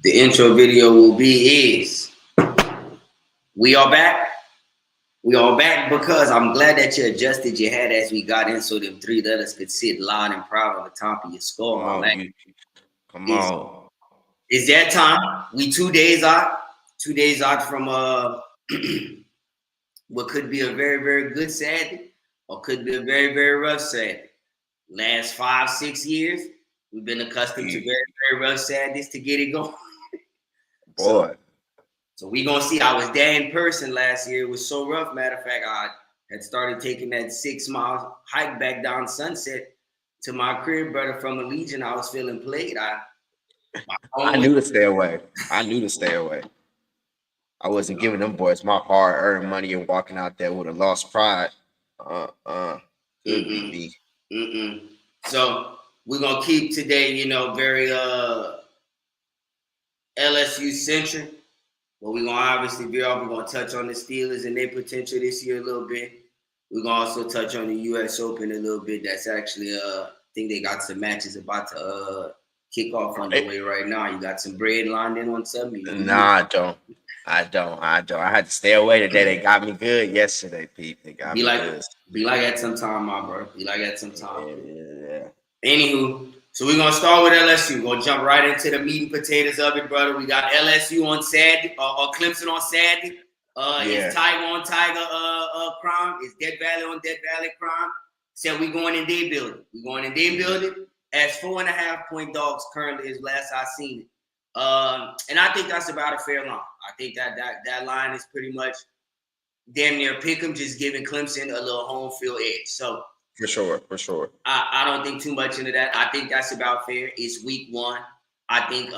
The intro video will be we are back. We are back because I'm glad that you adjusted your head as we got in so them three letters could sit loud and proud on the top of your skull. Come on. It's that time. We 2 days out. 2 days out from what could be a very, very good Saturday or could be a very, very rough Saturday. Last 5-6 years, we've been accustomed to very, very rough Saturdays to get it going. Boy. So we're going to see. I was there in person last year. It was so rough. Matter of fact, I had started taking that 6-mile hike back down Sunset to my crib, brother, from Allegiant. I was feeling played. I knew to stay away. I wasn't giving them boys my hard-earned money and walking out there with a lost pride. So we're going to keep today, very LSU centric. Well, we're going to obviously veer off. We're going to touch on the Steelers and their potential this year a little bit. We're going to also touch on the U.S. Open a little bit. That's actually, I think they got some matches about to kick off on the way right now. You got some bread lined in on something? Nah, I don't. I had to stay away today. They got me good yesterday, Pete. They got me good. Be like that sometime, my bro. Be like that sometime. Yeah. Anywho, so we're going to start with LSU. We're going to jump right into the meat and potatoes of it, brother. We got LSU on Saturday, or Clemson on Saturday. It's Tiger on Kaidd&Kramm. It's Death Valley on Death Valley Kram. So we're going in their building. As 4.5-point dogs currently is last I seen it. And I think that's about a fair line. I think that line is pretty much damn near pick 'em, just giving Clemson a little home field edge. So For sure. I don't think too much into that. I think that's about fair. It's week 1. I think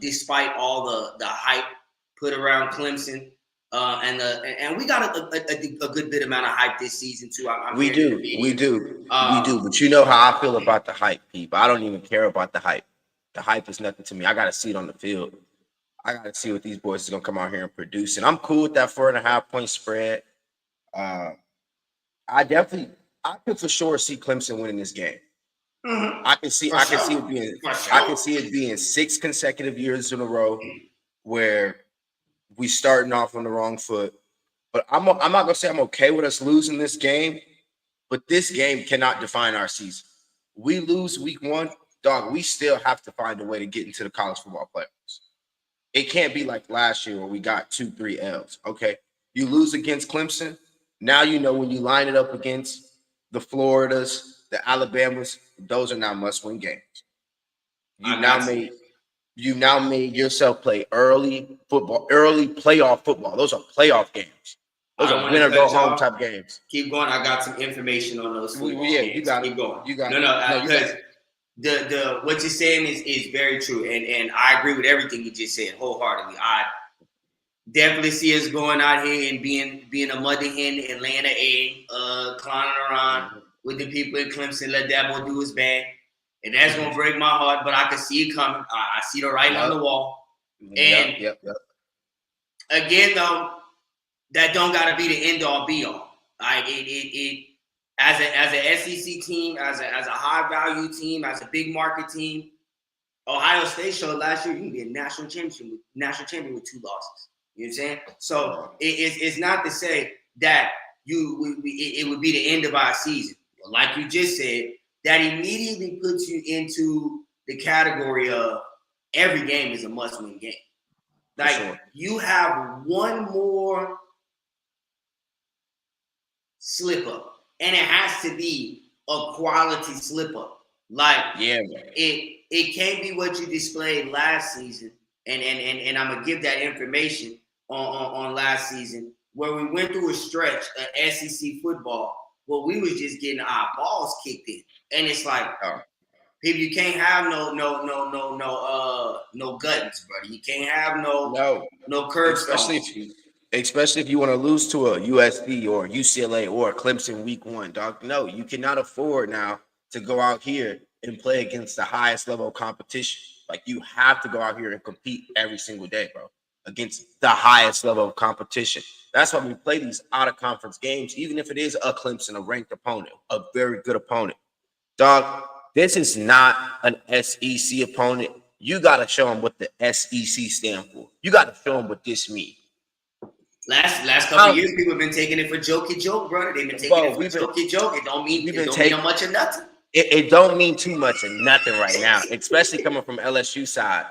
despite all the hype put around Clemson, and we got a good bit amount of hype this season too. We do. But you know how I feel about the hype, people. I don't even care about the hype. The hype is nothing to me. I got to see it on the field. I got to see what these boys are going to come out here and produce. And I'm cool with that 4.5-point spread. I could for sure see Clemson winning this game. Mm-hmm. I can see it being 6 consecutive years in a row where we starting off on the wrong foot. But I'm not going to say I'm okay with us losing this game, but this game cannot define our season. We lose week 1, dog, we still have to find a way to get into the college football playoffs. It can't be like last year where we got 2-3 L's. Okay, you lose against Clemson. Now you know when you line it up against the Floridas, the Alabamas, those are now must-win games. You now made yourself play early playoff football. Those are playoff games. Those are win or go home type games. Keep going. I got some information on those. You got keep going. You got because the what you're saying is very true, and I agree with everything you just said wholeheartedly. I definitely see us going out here and being a mother hen and laying an egg, clowning around with the people in Clemson. Let Dabo do his bad, and that's gonna break my heart. But I can see it coming. I see the writing on the wall. And again, though, that don't gotta be the end all be all. Like it as an SEC team, as a high value team, as a big market team. Ohio State showed last year you can be a national champion with 2 losses. You know what I'm saying? So it's not to say that it would be the end of our season. But like you just said, that immediately puts you into the category of every game is a must-win game. Like you have one more slip up, and it has to be a quality slip up. Like it can't be what you displayed last season, and I'm gonna give that information on last season where we went through a stretch of SEC football where we was just getting our balls kicked in, and it's like people, you can't have no guttons, brother. You can't have no curb stones. Especially if you want to lose to a USC or UCLA or Clemson week 1, dog. No, you cannot afford now to go out here and play against the highest level of competition. Like you have to go out here and compete every single day, bro, against the highest level of competition. That's why we play these out-of-conference games, even if it is a Clemson, a ranked opponent, a very good opponent. Dog, this is not an SEC opponent. you got to show them what the SEC stand for. You got to show them what this means. Last couple of years, people have been taking it for jokey joke, brother. They've been taking it for jokey joke. It don't mean much of nothing. It don't mean too much of nothing right now, especially coming from LSU side.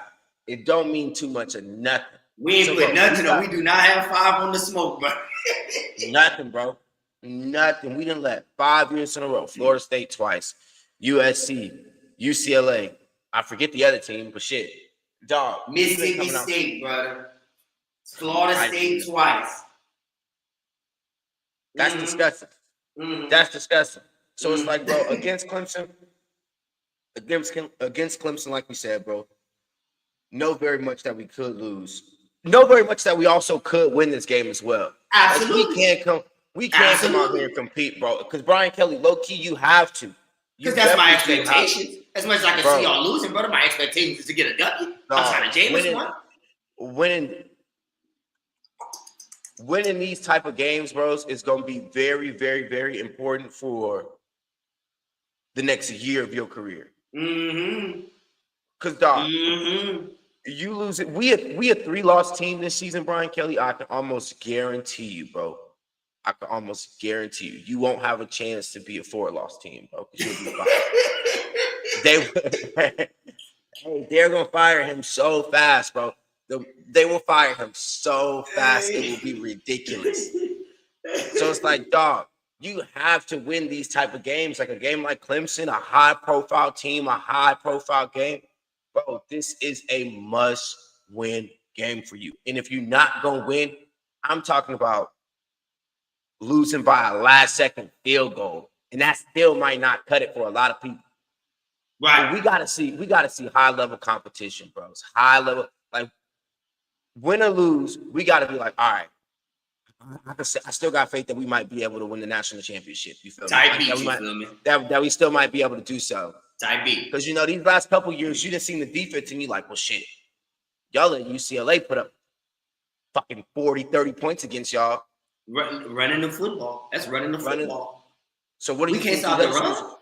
It don't mean too much of nothing. We ain't put nothing on. We do not have 5 on the smoke, bro. Nothing, bro. Nothing. We didn't let 5 years in a row. Florida State twice, USC, UCLA. I forget the other team, but shit, dog. Mississippi State, brother. Florida State twice. That's disgusting. That's disgusting. So it's like, bro, against Clemson, like we said, bro, know very much that we could lose. Know very much that we also could win this game as well. Absolutely. Like we can't come out here and compete, bro. Because Brian Kelly, low key, you have to. Because that's my expectations. As much as I can see y'all losing, brother, my expectations is to get a W. I'm trying to Jameis one. Winning these type of games, bros, is going to be very, very, very important for the next year of your career. Because, dog, you lose it. We a 3-loss team this season, Brian Kelly. I can almost guarantee you, bro. I can almost guarantee you, you won't have a chance to be a 4-loss team, bro. You'll be fine. They're gonna fire him so fast, bro. They will fire him so fast, it will be ridiculous. So it's like, dog, you have to win these type of games, like a game like Clemson, a high-profile team, a high-profile game. Bro, this is a must-win game for you. And if you're not going to win, I'm talking about losing by a last-second field goal. And that still might not cut it for a lot of people. Right. But we gotta see high-level competition, bro. It's high-level. Like, win or lose, we got to be like, all right, I still got faith that we might be able to win the national championship. You feel me? That we still might be able to do so. Type B. Because, you know, these last couple of years, you didn't see the defense and you like, well, shit, y'all at UCLA put up fucking 40, 30 points against y'all. Running the football. That's running the football. So what do you think? We can't stop the run.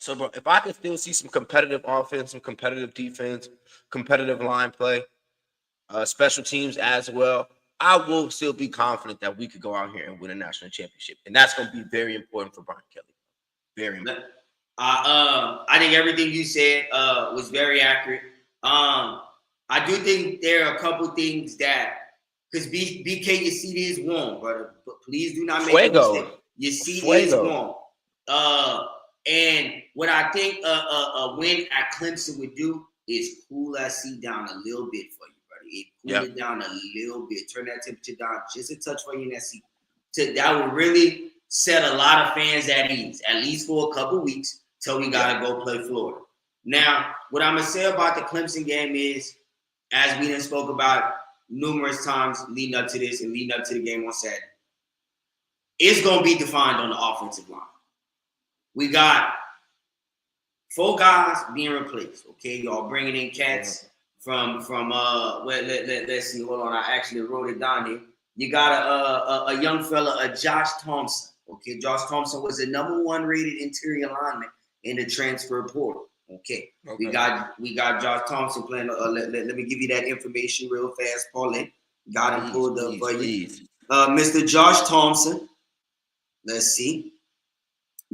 So, bro, if I could still see some competitive offense, some competitive defense, competitive line play, special teams as well, I will still be confident that we could go out here and win a national championship. And that's going to be very important for Brian Kelly. Very important. I think everything you said was very accurate. I do think there are a couple things that, because BK, your seat is warm, brother. But please do not make a mistake. Your seat is warm. And what I think a win at Clemson would do is cool that seat down a little bit for you, brother. It cool it down a little bit. Turn that temperature down just a touch for you in that seat. That would really set a lot of fans at ease, at least for a couple weeks, till we got to go play Florida. Now, what I'm going to say about the Clemson game is, as we done spoke about numerous times leading up to this and leading up to the game on Saturday, it's going to be defined on the offensive line. We got 4 guys being replaced. Okay, y'all bringing in cats from let's see. Hold on, I actually wrote it down here. You got a young fella, Josh Thompson. Okay, Josh Thompson was the #1 rated interior lineman in the transfer portal. Okay. We got Josh Thompson playing. Let me give you that information real fast, Pauline. Got him pulled up for you. Mr. Josh Thompson. Let's see.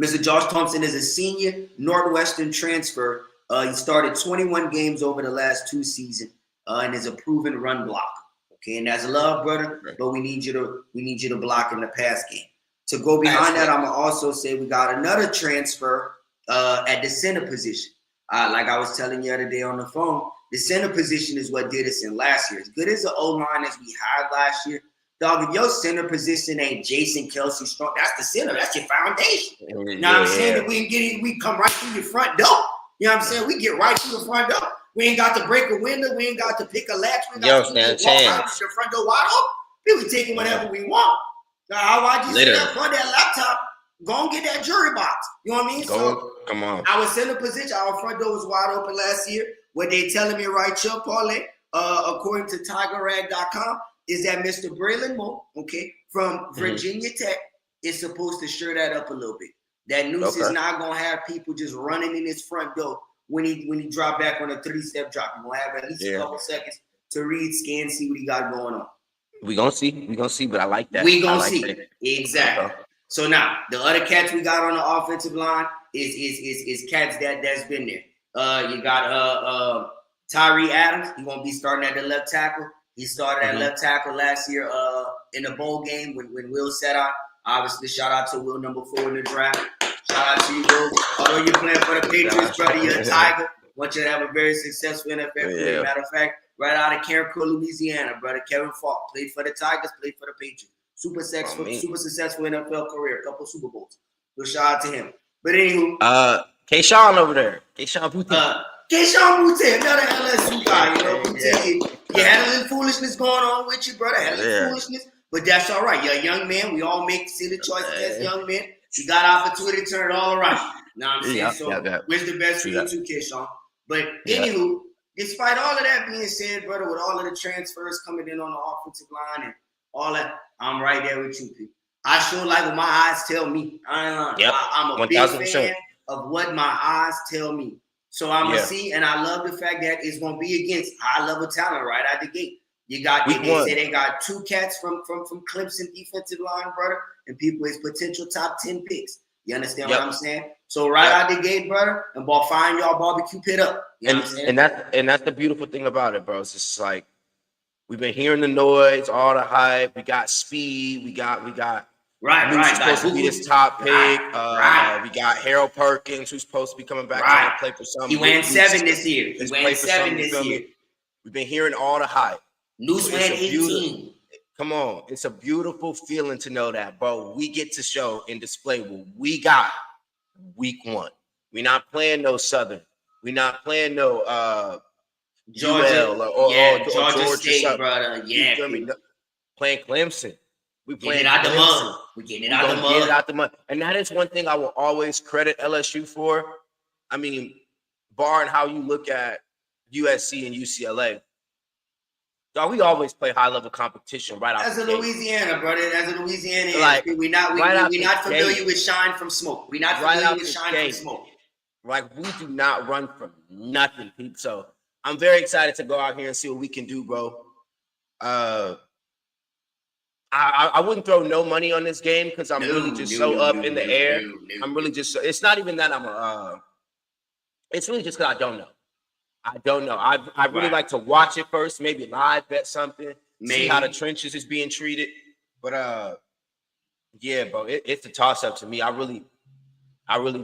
Mr. Josh Thompson is a senior Northwestern transfer. He started 21 games over the last 2 seasons and is a proven run blocker. Okay, and that's love, brother. But we need you to block in the pass game. To go behind that, I'm gonna also say we got another transfer at the center position. Like I was telling you the other day on the phone, the center position is what did us in last year. As good as the O-line as we had last year, dog, if your center position ain't Jason Kelsey strong, that's the center. That's your foundation. You know what I'm saying? If we get it, we come right through your front door. You know what I'm saying? We get right through the front door. We ain't got to break a window. We ain't got to pick a latch. We got to walk out with your front door wide open. We taking whatever we want. Now, how I just sit up on that laptop, go and get that jury box. You know what I mean? Come on. Our center position, our front door was wide open last year. What they telling me right here, Paulie, according to TigerRag.com, is that Mr. Braylon Moore, okay, from Virginia Tech, is supposed to stir that up a little bit. That noose is not going to have people just running in his front door when he drop back on a 3-step drop. You're gonna have at least a couple seconds to read, scan, see what he got going on. We're gonna see, but I like that. We're gonna see. Exactly. Okay. So now the other cats we got on the offensive line is cats that's been there. You got Tyree Adams. He's gonna be starting at the left tackle. He started at left tackle last year in the bowl game when Will set out. Obviously, shout out to Will, number 4 in the draft. Shout out to you, Will. Although you're playing for the Patriots, brother, you're a Tiger. Want you to have a very successful NFL career. Matter of fact, right out of Carencro, Louisiana, brother, Kevin Falk played for the Tigers, played for the Patriots. Super successful NFL career, a couple Super Bowls. So shout out to him. But anywho, Kayshawn over there, Kayshawn Boutte. Kayshawn Boutte, another LSU guy. You know, Boutte, you had a little foolishness going on with you, brother. Had a little foolishness, but that's all right. You're a young man. We all make silly choices as young men. You got opportunity to turn it all around. You know what I'm saying? So, where's the best for you too, Kayshawn? But anywho, despite all of that being said, brother, with all of the transfers coming in on the offensive line and all that, I'm right there with you, people. I sure like what my eyes tell me. I'm a big 1000%. fan of what my eyes tell me. So I'm gonna see, and I love the fact that it's gonna be against high level talent right out the gate. You got they say they got 2 cats from Clemson defensive line, brother, and people is potential top 10 picks. You understand what I'm saying? So out the gate, brother, and find y'all barbecue pit up. You know what I'm saying? And that's the beautiful thing about it, bro. It's just like we've been hearing the noise, all the hype. We got speed. We got who's supposed to be this top pick. We got Harold Perkins, who's supposed to be coming back trying to play for something. He went 7 this year. He went 7 this year. We've been hearing all the hype. Noose went 18. Come on. It's a beautiful feeling to know that, bro. We get to show and display what we got week 1. We're not playing no Southern. We're not playing no Georgia or Georgia State, brother. Yeah. Playing Clemson. We playing it out the mud. We getting it out the mud. Get it out the mud. And that is one thing I will always credit LSU for. I mean, barring how you look at USC and UCLA, dog, we always play high level competition right out. As a Louisiana, brother, as a Louisiana, we're not familiar with shine from smoke. We're not familiar with shine from smoke. Like, we do not run from nothing, people. So I'm very excited to go out here and see what we can do, bro. I wouldn't throw no money on this game because I'm really just so up in the air. I'm really just. It's not even that I'm it's really just because I don't know. I don't know. I really like to watch it first, maybe live bet something, see how the trenches is being treated. But yeah, bro, it's a toss up to me. I really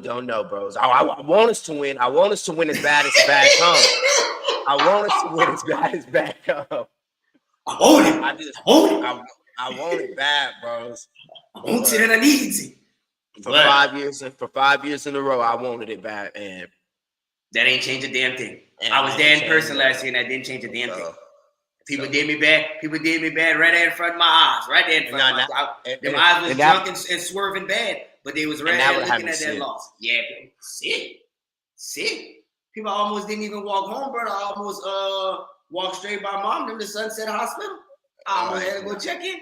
don't know, bros. I want us to win. I want us to win as bad as bad comes. I want us to win as bad as bad comes. I want it. I want it bad, bros. I want it and I need it. For 5 years in a row, I wanted it bad, and that ain't changed a damn thing. I was there in person last year, and that didn't change a damn thing. People did me bad. People did me bad right there in front of my eyes. Right there in front of my eyes. Them eyes was drunk and swerving bad, but they was right there looking at that loss. Yeah, sick. People almost didn't even walk home, brother. I almost walked straight by mom to the Sunset Hospital. I almost had to go check in.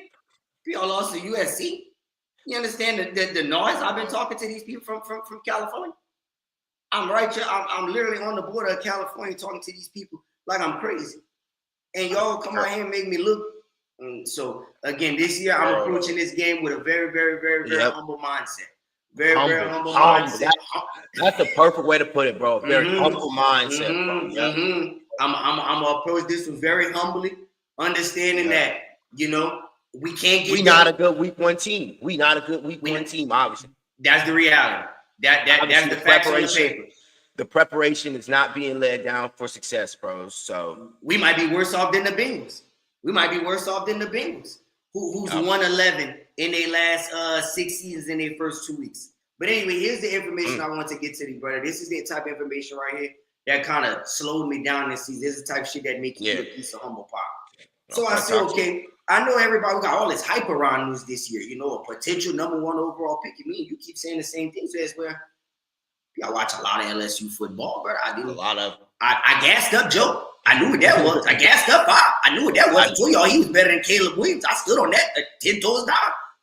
People lost to USC. You understand the noise? I've been talking to these people from California. I'm right here. I'm literally on the border of California talking to these people like I'm crazy. And y'all come out here and make me look. So, again, this year I'm approaching this game with a very, very, very, very humble mindset. Very humble mindset. That's the perfect way to put it, bro. Very humble mindset, bro. I'm going to approach this one very humbly, understanding that, you know, we can't get We not a good week 1 team. We not a good week 1 team, obviously. That's the reality. That's the facts on the paper. The preparation is not being led down for success, bro. So we might be worse off than the Bengals. Who's 1-11 in their last 6 seasons in their first 2 weeks. But anyway, here's the information I want to get to you, brother. This is the type of information right here that kind of slowed me down this season. This is the type of shit that makes you a piece of humble pie. So I said, okay, I know everybody got all this hype around us this year. You know, a potential number 1 overall pick. You keep saying the same thing. So that's where I watch a lot of LSU football, but I do. I gassed up Joe. I knew what that was. I gassed up Bob. I knew what that was. I told y'all he was better than Caleb Williams. I stood on that 10 toes down.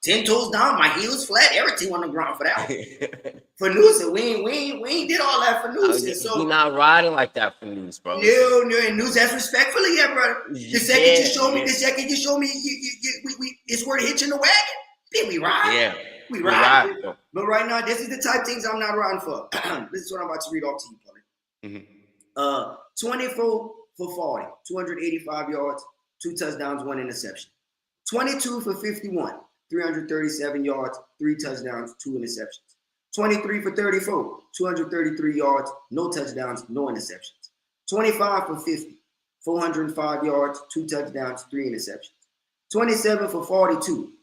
10 toes down, my heels flat, everything on the ground for that one. For Newsom, we ain't did all that for Newsom. So we not riding like that for News, bro. No, and News that's respectfully, yeah, brother. The second you show me, it's worth hitching the wagon. Then we ride. Yeah. We ride. But right now, this is the type of things I'm not riding for. This is what I'm about to read off to you, Paulie. 24 for 40, 285 yards, 2 touchdowns, 1 interception. 22 for 51, 337 yards, 3 touchdowns, 2 interceptions. 23 for 34, 233 yards, no touchdowns, no interceptions. 25 for 50, 405 yards, 2 touchdowns, 3 interceptions. 27 for 42,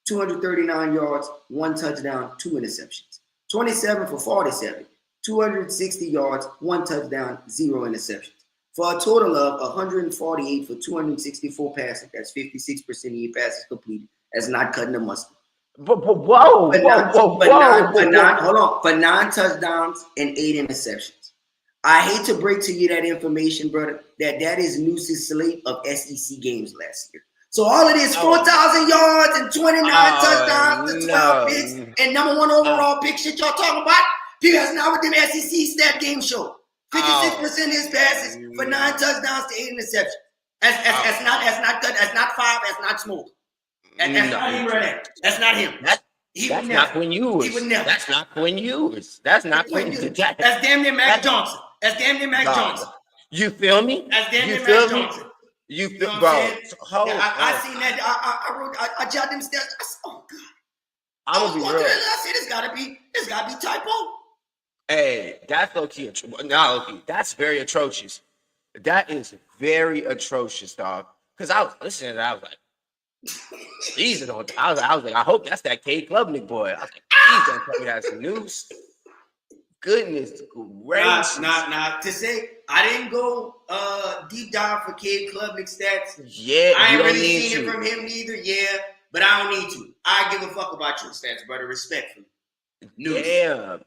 239 yards, 1 touchdown, 2 interceptions. 27 for 47, 260 yards, 1 touchdown, 0 interceptions. For a total of 148 for 264 passes. That's 56% of your passes completed. That's not cutting the mustard. Whoa. For 9 touchdowns and 8 interceptions. I hate to break to you that information, brother, that is Noose's slate of SEC games last year. So all of this 4,000 yards and 29 touchdowns and 12 picks and number 1 overall pick shit y'all talking about, people that's not with them SEC stat game show. 56% of his passes for 9 touchdowns to 8 interceptions. That's not good. That's not 5. That's not smoke. That's not him right there. That's not him. That's not Quinn Ewers. He would never. That's not Quinn Ewers. That's not Quinn Ewers. That's damn near Mac Johnson. That's damn near Mac Johnson. You feel me? That's damn near Mac Johnson. You feel, bro? I seen that. I jotted them stats. I said, oh God. I'm gonna be real. I said, it's gotta be typo. Hey, that's low key. Not low key. That's very atrocious. That is very atrocious, dog. Because I was listening to that, I was like, Jesus, I was like, I hope that's that Kaidd Klubnik boy. I was like, please don't tell me that's the news. Goodness gracious. Nah. To say I didn't go deep dive for Kaidd Klubnik stats. Yeah, I ain't really seen it from him neither. Yeah, but I don't need to. I give a fuck about your stats, brother. Respectfully. News. Yeah.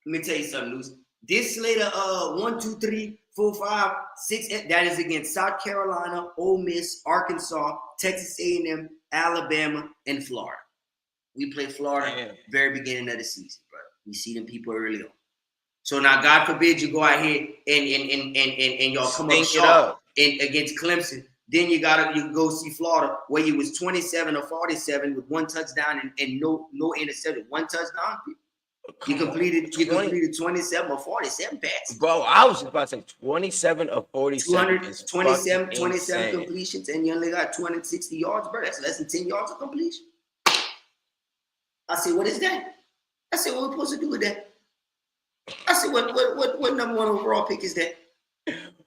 Let me tell you something, News. This slate of 1, 2, 3, 4, 5, 6, that is against South Carolina, Ole Miss, Arkansas, Texas A&M, Alabama, and Florida. We play Florida very beginning of the season, brother. We see them people early on. So now, God forbid you go out here and y'all come up short against Clemson. Then you go see Florida, where you was 27 or 47 with 1 touchdown and no interception. 1 touchdown. You completed 27 or 47 passes. Bro, I was about to say 27 or 47. 27 completions, and you only got 260 yards, bro. That's less than 10 yards of completion. I said, what is that? I said, what are we supposed to do with that? I said, what number 1 overall pick is that?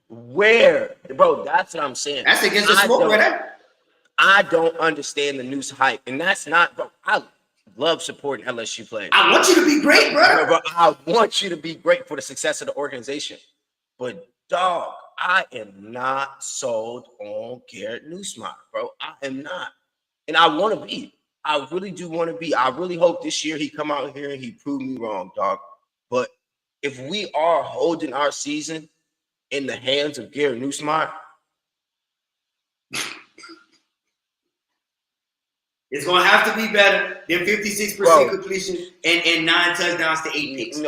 Where? Bro, that's what I'm saying. That's against the smoke, right? I don't understand the news hype. And that's not, bro, I love supporting LSU players. I want you to be great, brother. Bro, I want you to be great for the success of the organization. But, dog, I am not sold on Garrett Nussmeier, bro. I am not. And I want to be. I really do want to be. I really hope this year he come out here and he prove me wrong, dog. But if we are holding our season in the hands of Garrett Nussmeier, it's going to have to be better than 56% completion and 9 touchdowns to 8 picks.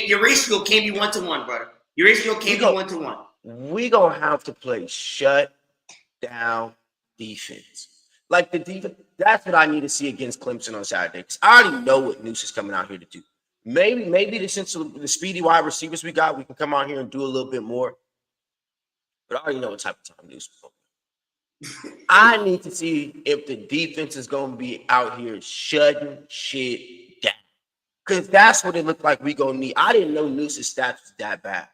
Your ratio can't be 1-to-1, brother. Your ratio can't be 1-to-1. We're going to have to play shut down defense. Like the defense, that's what I need to see against Clemson on Saturday. Because I already know what Noose is coming out here to do. Maybe since the speedy wide receivers we got, we can come out here and do a little bit more. But I already know what type of time Noose is going to be. I need to see if the defense is going to be out here shutting shit down. Because that's what it looked like we going to need. I didn't know Noose's stats was that bad.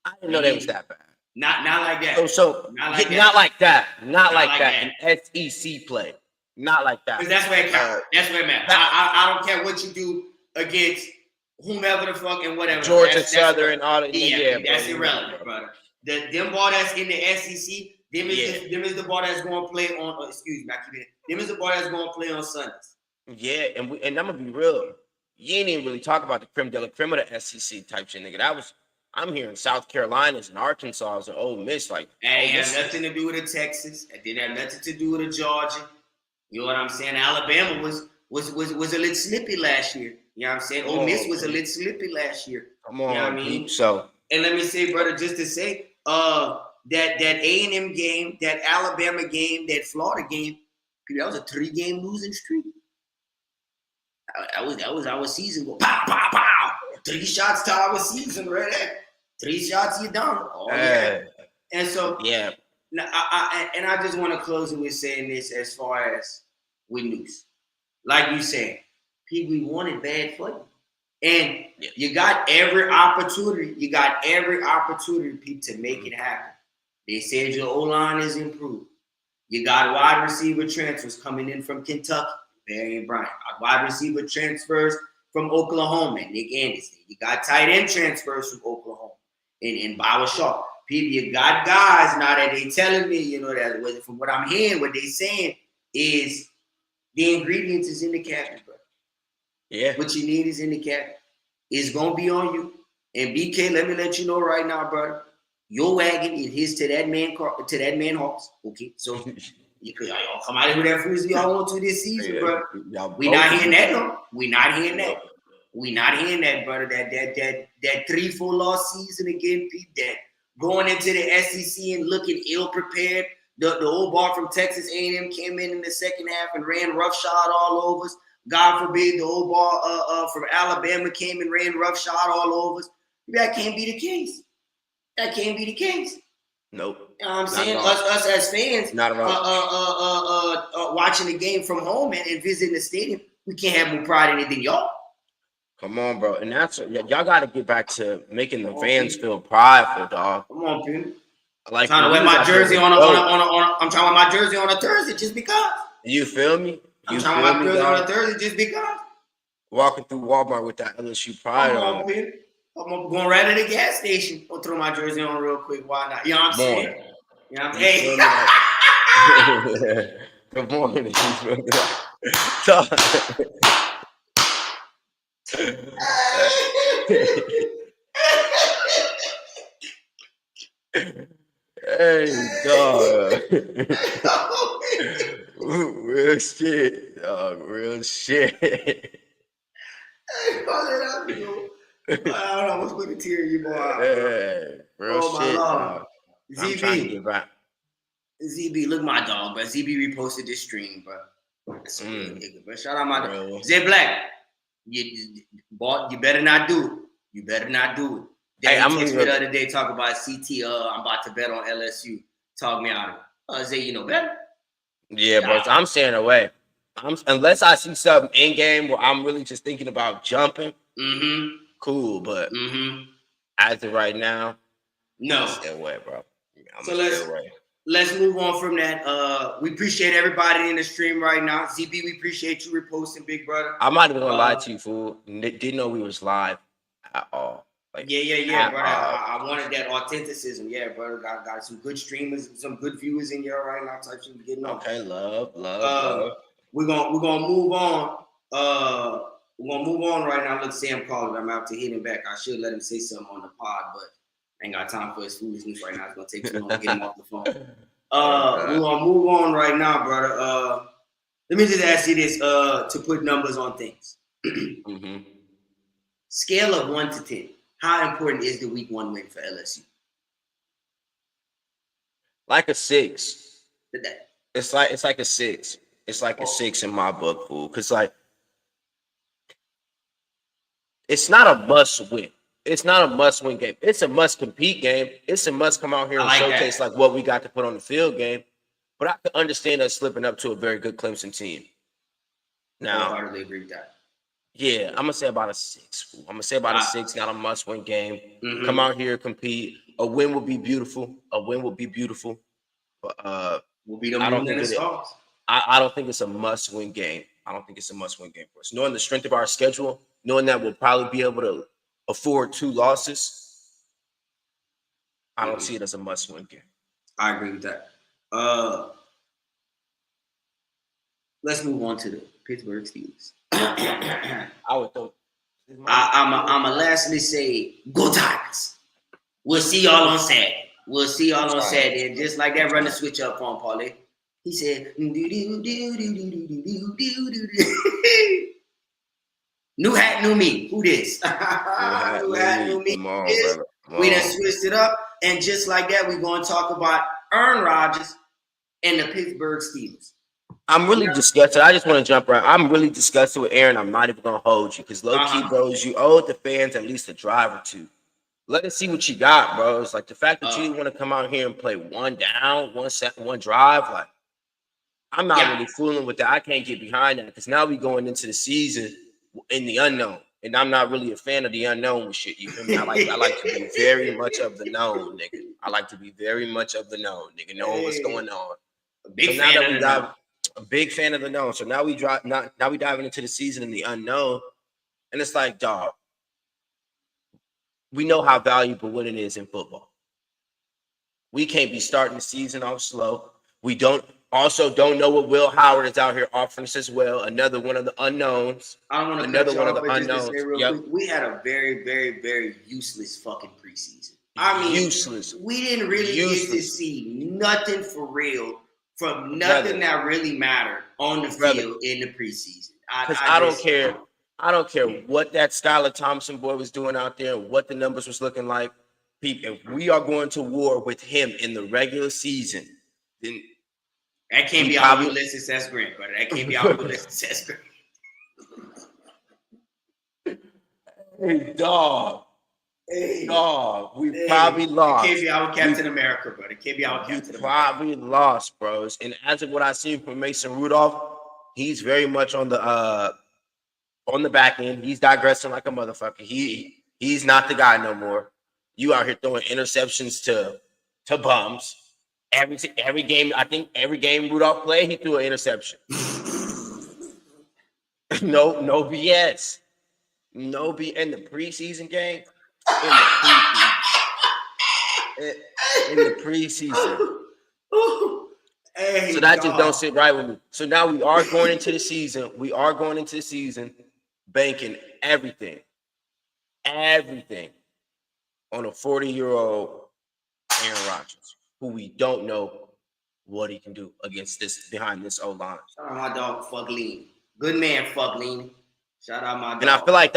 I didn't know they was that bad. Not like that. Not like that. An SEC play. Not like that. Because that's where it counts. That's where it matters. I don't care what you do against whomever the fuck and whatever. Georgia Southern and all that. Yeah, that's irrelevant, brother. Them ball that's in the SEC, them is the ball that's going to play on. Excuse me, I keep it. Them is the ball that's going to play on Sundays. Yeah, and I'm gonna be real. You ain't even really talk about the creme de la creme of the SEC type shit, nigga. I'm hearing South Carolina's and Arkansas and Ole Miss. Like, and it had nothing to do with the Texas. It didn't have nothing to do with the Georgia. You know what I'm saying? Alabama was a little slippy last year. You know what I'm saying? Ole Miss was a little slippy last year. Come on, you know what I mean? So, and let me say, brother, just to say, that A&M game, that Alabama game, that Florida game, that was a 3-game losing streak. That was our season. Go pow, pow, pow. 3 shots to our season, right there. 3 shots, you done. Oh yeah. And so yeah. I just want to close it with saying this as far as with news. Like you said, people wanted bad for you. And you got every opportunity. You got every opportunity, people, to make it happen. They said your O-line is improved. You got wide receiver transfers coming in from Kentucky, Barry Bryant. Wide receiver transfers from Oklahoma, Nick Anderson. You got tight end transfers from Oklahoma and Bauer Shaw. People, you got guys now that they telling me, you know, that from what I'm hearing, what they saying is the ingredients is in the cabinet, bro. Yeah. What you need is in the cabinet. It's gonna be on you. And BK, let me let you know right now, brother. Your wagon is his to that man horse. Okay, so you could y'all come out of here that foolishness y'all want to this season, bro. We not hearing that, no. We not hearing that. We not hearing that, brother. That 3-4 loss season again, Pete. That going into the SEC and looking ill prepared. The old ball from Texas A&M came in the second half and ran roughshod all over us. God forbid the old ball from Alabama came and ran roughshod all over us. That can't be the case. That can't be the case. Nope. You know what I'm saying? Us as fans, not at all. Watching the game from home and visiting the stadium, we can't have more pride in it than y'all. Come on, bro. And that's y'all got to get back to making the fans feel prideful, dog. Come on, people. Like, I'm trying to wear my jersey on I'm trying to wear my jersey on a Thursday just because. You feel me? I'm trying to wear my jersey on a Thursday just because. Walking through Walmart with that LSU pride on. I'm going right to the gas station. I'll throw my jersey on real quick. Why not? You know what I'm saying? You know what I'm saying? Good morning. Hey, dog. Real shit, dog. Real shit. I don't know what's going to tear you, boy. Hey, real shit, dog. I'm trying to get back. ZB, look my dog, bro. ZB reposted this stream, bro. That's a real nigga, bro. Shout out my dog. Zay Black, you better not do it. You better not do it. Hey, I'm texted me the other day talking about CT. I'm about to bet on LSU. Talk me out of it. Zay, you know better. Yeah, but I'm staying away. Unless I see something in game where I'm really just thinking about jumping. Cool, but as of right now, no. Stay away, bro. So let's move on from that. We appreciate everybody in the stream right now. ZB, we appreciate you reposting, big brother. I'm not even gonna lie to you, fool. Didn't know we was live at all. Like, yeah, brother. I wanted that authenticism. Yeah, brother. Got some good streamers, some good viewers in here right now. Type shit getting on. Okay, love. We're gonna move on. We're gonna move on right now. Look, Sam calling. I'm out to hit him back. I should let him say something on the pod, but I ain't got time for his foolishness right now. It's gonna take too long to get him off the phone. We're gonna move on right now, brother. Let me just ask you this, to put numbers on things. Scale of 1 to 10. How important is the week 1 win for LSU? Like a 6. It's like a 6. It's like a 6 in my book, fool. Cause like it's not a must win. It's not a must win game. It's a must compete game. It's a must come out here and showcase like what we got to put on the field game. But I can understand us slipping up to a very good Clemson team. Now, I hardly agree with that. Yeah, I'm gonna say about a 6. I'm gonna say about a 6. Not a must-win game. Come out here, compete. A win would be beautiful. But we'll be the moon and the stars. I don't think it's a must-win game. I don't think it's a must-win game for us. Knowing the strength of our schedule, knowing that we'll probably be able to afford 2 losses, I don't see it as a must-win game. I agree with that. Let's move on to the Pittsburgh Steelers. I would think. I'm a lastly say, go Tigers. We'll see y'all on Saturday. And just like that, run the switch up on Paulie. He said, new hat, new me. Who this? New hat, new me. Come on, brother. We done switched it up. And just like that, we're going to talk about Aaron Rodgers and the Pittsburgh Steelers. I'm really disgusted. I just want to jump right. I'm really disgusted with Aaron. I'm not even going to hold you because low-key, bros, you owe the fans at least a drive or two. Let us see what you got, bro. It's like the fact that you want to come out here and play one down, one drive. Like, I'm not really fooling with that. I can't get behind that because now we going into the season in the unknown. And I'm not really a fan of the unknown with shit. You feel me? I like to be very much of the known, nigga. I like to be very much of the known, nigga. Knowing what's going on. A big fan of the known. So now we diving into the season in the unknown. And it's like, dog, we know how valuable winning is in football. We can't be starting the season off slow. We don't know what Will Howard is out here offering us as well. Another one of the unknowns. I don't want to another one of the unknowns. Quick, we had a very, very, very useless fucking preseason. I mean, useless. We didn't really get to see nothing for real from nothing that really mattered on the field in the preseason. Because I don't care. I don't care what that Skylar Thompson boy was doing out there, what the numbers was looking like. If we are going to war with him in the regular season, then that can't be our Ulysses S. Grant, brother. That can't be our Ulysses S. Grant. Hey, dog. We probably lost. It can't be our Captain America, brother. It can't be our Captain America. Probably lost, bros. And as of what I see from Mason Rudolph, he's very much on the back end. He's digressing like a motherfucker. He's not the guy no more. You out here throwing interceptions to bums. Every game, I think every game Rudolph played, he threw an interception. No BS. No BS in the preseason game. In the preseason. Hey, so that just don't sit right with me. So now we are going into the season. We are going into the season banking everything on a 40-year-old Aaron Rodgers, who we don't know what he can do behind this O-line. Shout out my dog, Fuglean. Good man, Fuglean. Shout out my dog. And I feel like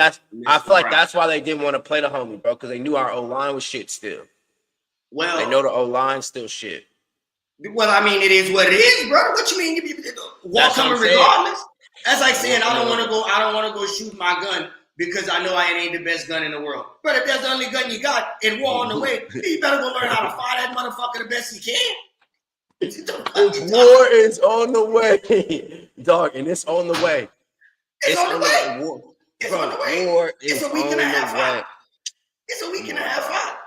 that's why they didn't want to play the homie, bro, because they knew our O-line was shit still. Well, they know the O-line still shit. Well, I mean, it is what it is, bro. What you mean? Walk coming regardless. That's like saying I don't want to go shoot my gun because I know I ain't the best gun in the world. But if that's the only gun you got and war on the way, you better go learn how to fire that motherfucker the best you can. War is on the way, dog, and it's on the way. It's on the way. War is on the way. It's a week and a half out.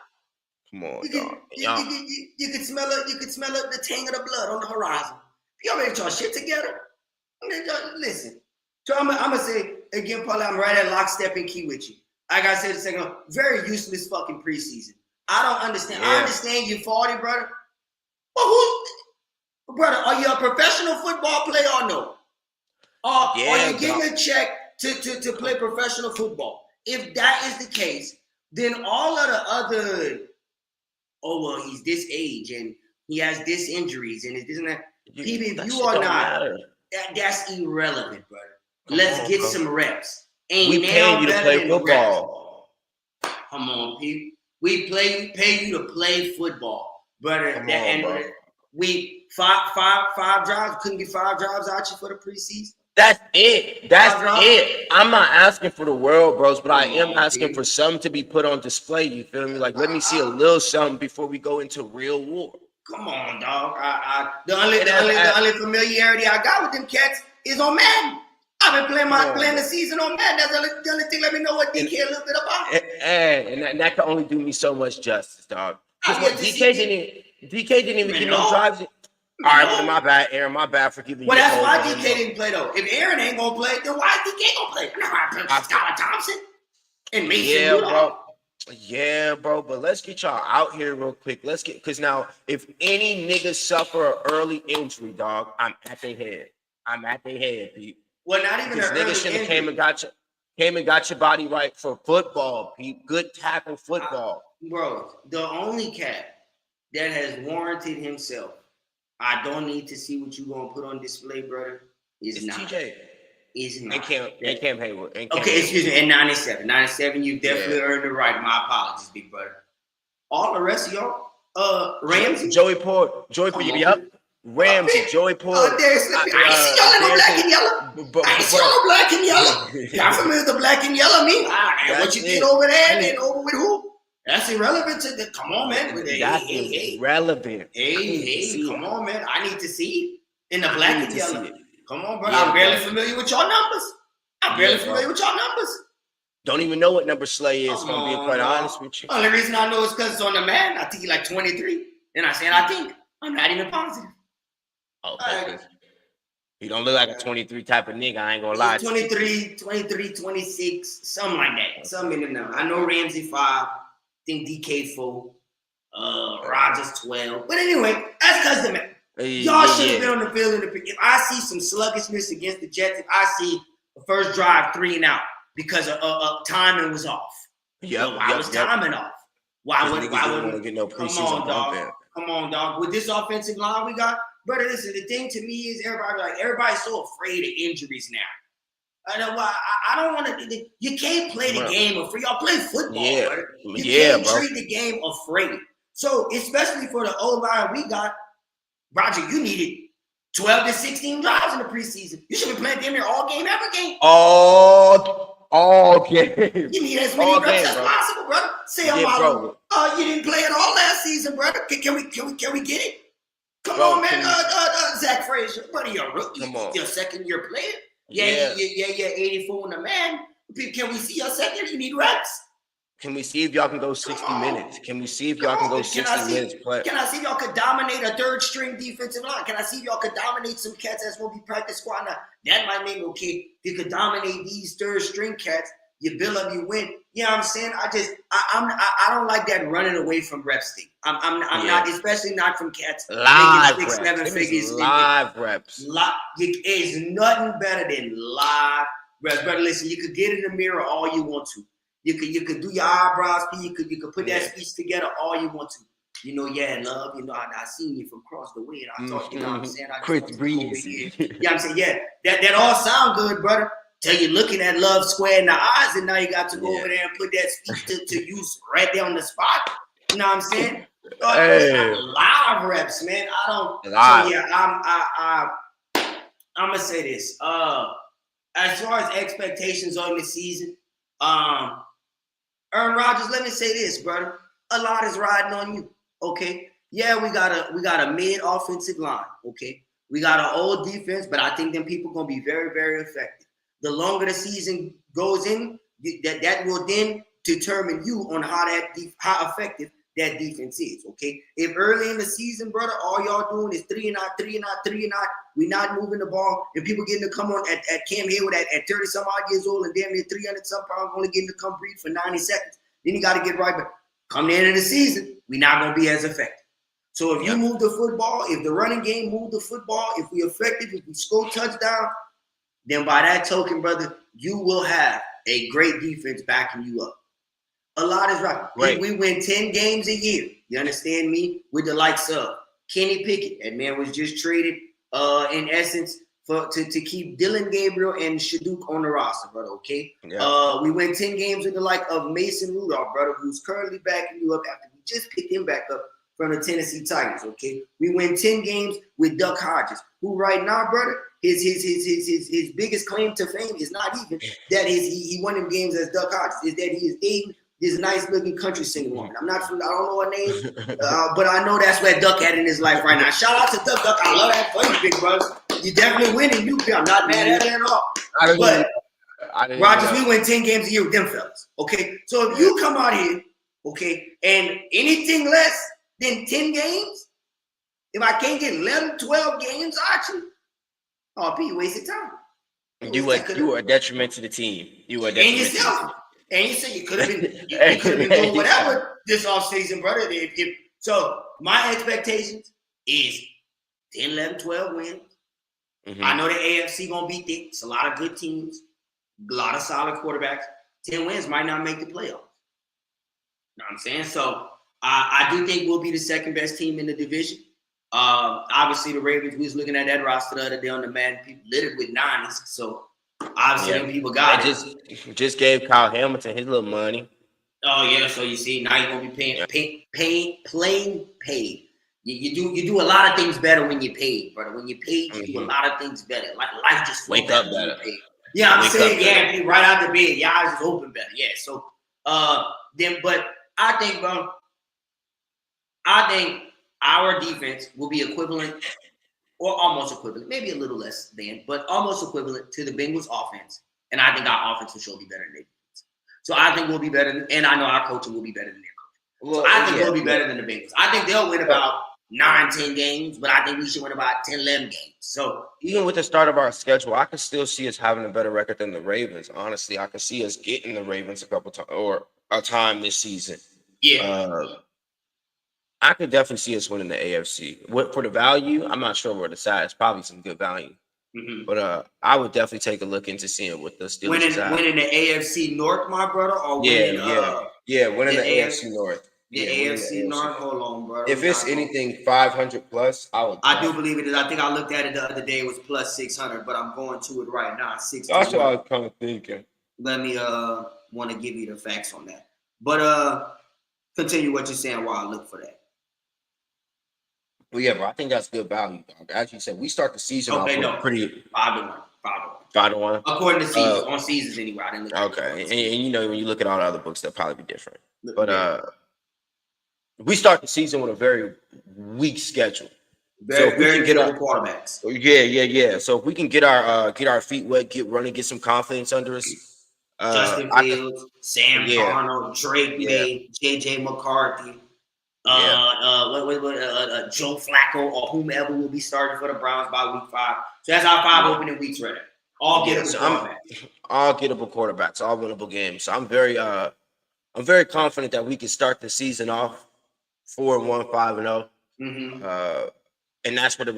Come on, dog. You can smell it. You can smell it. The tang of the blood on the horizon. Y'all ready to y'all shit together? I mean, listen. So I'm gonna say again, Paul. I'm right at lockstep and key with you. Like I said a second ago, very useless fucking preseason. I don't understand. Yeah. I understand you 40, brother. But brother, are you a professional football player or no? Are you getting a check to play professional football? If that is the case, then all of the other, he's this age and he has this injuries and this and that. If you are not, that's irrelevant, brother. Let's get some reps. We pay you to play football. Come on, Pete. We pay you to play football, brother. Bro. We five drives. Couldn't get 5 drives out you for the preseason. That's it. I'm not asking for the world, bros, but I am asking for something to be put on display. You feel me? Like, let me see a little something before we go into real war. Come on, dog. The only familiarity I got with them cats is on Madden. I've been playing the season on Madden. That's the only thing. Let me know what DK a little bit about. And that can only do me so much justice, dog. Because DK didn't even get no drives. All right, well, my bad, Aaron. My bad for giving you. Well, that's why DK didn't play though. If Aaron ain't gonna play, then why is DK gonna play? I Skylar Thompson and Mason Rudolph. Yeah, bro. But let's get y'all out here real quick. Because now, if any niggas suffer an early injury, dog, I'm at their head. Pete. Well, not even an niggas should have came and got your body right for football, Pete. Good tackle football, bro. The only cat that has warranted himself I don't need to see what you're gonna put on display, brother. It's not. TJ. Is not. And Cam Hayward. Okay, excuse me. And 97. 97, you definitely earned the right. My apologies, big brother. All the rest of y'all, Ramsey. Joey Port. Yep. Ramsey, Joey Port. I ain't see y'all in no black and yellow. I ain't see y'all in black and yellow. Y'all familiar with the black and yellow me? What you did over there, then over with who? That's irrelevant to the. Come on, man. That's irrelevant. Hey, come on, man. I need to see it in the black and yellow. Come on, bro. I'm barely familiar with y'all numbers. Don't even know what number Slay is, if I'm being quite honest with you. Only reason I know is because it's on the man. I think he's like 23. And I said, I think. I'm not even positive. Okay. He don't look like a 23 type of nigga. I ain't gonna lie. 23, 26, something like that. Something in the number. I know Ramsey 5. I think DK 4. Rogers 12. But anyway, that's because the man. Y'all should have been on the field. If I see some sluggishness against the Jets, if I see the first drive 3 and out because of timing was off. Why was timing off? Why would get no preseason? Come on, dog. With this offensive line we got, brother, listen, the thing to me is everybody's so afraid of injuries now. I know why. I don't want to. You can't play the game afraid. Y'all play football, brother. You can't treat the game afraid. So, especially for the O-line we got, Roger, you needed 12 to 16 drives in the preseason. You should be playing damn near all game, every game. All game. You need as many reps as possible, brother. Say you didn't play it all last season, brother. Can we get it? Come on, man. Zach Frazier, buddy, you're a rookie. Your second year player. Yeah, 84 in the man. Can we see your second year? You need reps. Can we see if y'all can go 60 minutes? Can we see if y'all can go 60 minutes play? Can I see if y'all could dominate a third string defensive line? Can I see if y'all could dominate some cats that's going to be practice squad? Now, that might make me okay. If you could dominate these third string cats, you build up, you win. You know what I'm saying? I don't like that running away from reps thing. I'm not, especially not from cats. Live reps. 7 figures. Live reps. It's nothing better than live reps. Brother, listen, you could get in the mirror all you want to. You could do your eyebrows. You could put that speech together all you want to. Love. I seen you from across the way, and I thought, you know what I'm saying? Chris Breezy. Yeah, I'm saying, that all sound good, brother. Till you're looking at love square in the eyes, and now you got to go over there and put that speech to use right there on the spot. You know what I'm saying? Live reps, man. I don't. Live. So I'm gonna say this. As far as expectations on the season, Aaron Rodgers, let me say this, brother. A lot is riding on you. Okay. Yeah, we got a mid offensive line. Okay. We got an old defense, but I think them people gonna be very, very effective. The longer the season goes in, that will then determine you on how effective that defense is. Okay. If early in the season, brother, all y'all doing is 3 and out, we're not moving the ball, and people getting to come on at Cam Hayward at 30 some odd years old and damn near 300 some pounds, only getting to come breathe for 90 seconds. Then you got to get right back. Come the end of the season, we're not going to be as effective. So if you move the football, if the running game move the football, if we effective, if we score touchdown, then by that token, brother, you will have a great defense backing you up. A lot is right. We win 10 games a year. You understand me? With the likes of Kenny Pickett. That man was just traded, in essence, to keep Dylan Gabriel and Shaduk on the roster, brother, okay? Yeah. We win 10 games with the like of Mason Rudolph, brother, who's currently backing you up after we just picked him back up from the Tennessee Titans, okay? We win 10 games with Duck Hodges, who right now, brother, his biggest claim to fame is not even that he won them games as Duck Hodges, is that he is dating this nice looking country singer woman. I don't know her name, but I know that's where Duck at in his life right now. Shout out to Duck. I love that for you, big brother. You definitely winning. I'm not mad at it at all. But Rodgers, we win 10 games a year with them fellas. Okay. So if you come out here, okay, and anything less than 10 games, if I can't get 11, 12 games, actually, you wasted time. You were a detriment to the team. You were a detriment and yourself. And you said you could have been doing whatever this offseason, brother. So my expectations is 10, 11, 12 wins. Mm-hmm. I know the AFC gonna be thick. It's a lot of good teams, a lot of solid quarterbacks. 10 wins might not make the playoffs. You know what I'm saying? So I do think we'll be the second best team in the division. Obviously, the Ravens, we was looking at that roster the other day on the man, people littered with 90s. So obviously, them people got it. Just gave Kyle Hamilton his little money. Oh yeah, so you see now you're gonna be playing paid. You do a lot of things better when you're paid, brother. When you're paid, you do a lot of things better. Like life just wake up better. Yeah, I'm saying yeah, right out the bed, your eyes is open better. Yeah, so but I think, bro, our defense will be equivalent or almost equivalent, maybe a little less than, but almost equivalent to the Bengals offense. And I think our offense will surely be better than their defense. So I think we'll be better, and I know our coaching will be better than their coaching. So I think we'll be better than the Bengals. I think they'll win about 9-10 games, but I think we should win about 10-11 games. So even with the start of our schedule, I can still see us having a better record than the Ravens. Honestly, I can see us getting the Ravens a couple times or a time this season. Yeah. I could definitely see us winning the AFC. For the value, I'm not sure where to decide. It's probably some good value. Mm-hmm. But I would definitely take a look into seeing what the Steelers winning the AFC North, my brother, or winning winning the AFC North. The AFC North. Hold on, bro. If it's anything 500 plus, I do believe it is. I think I looked at it the other day. It was plus 600, but I'm going to it right now. 6. That's what I was kind of thinking. Let me want to give you the facts on that. But continue what you're saying while I look for that. Well, yeah, bro, I think that's good value, dog. As you said, we start the season off pretty 5-1. 5-1. According to seasons, on seasons anyway. I didn't look okay, and you know when you look at all the other books, they'll probably be different. But we start the season with a very weak schedule. Very get our quarterbacks. Yeah. So if we can get our feet wet, get running, get some confidence under us. Justin Fields, Sam Darnold, Drake May, JJ McCarthy. Joe Flacco or whomever will be starting for the Browns by week 5. So that's our 5 opening weeks right there. All gettable quarterbacks. All gettable quarterbacks, all winnable games. So I'm very confident that we can start the season off 4-1, 5-0. Mm-hmm. And that's what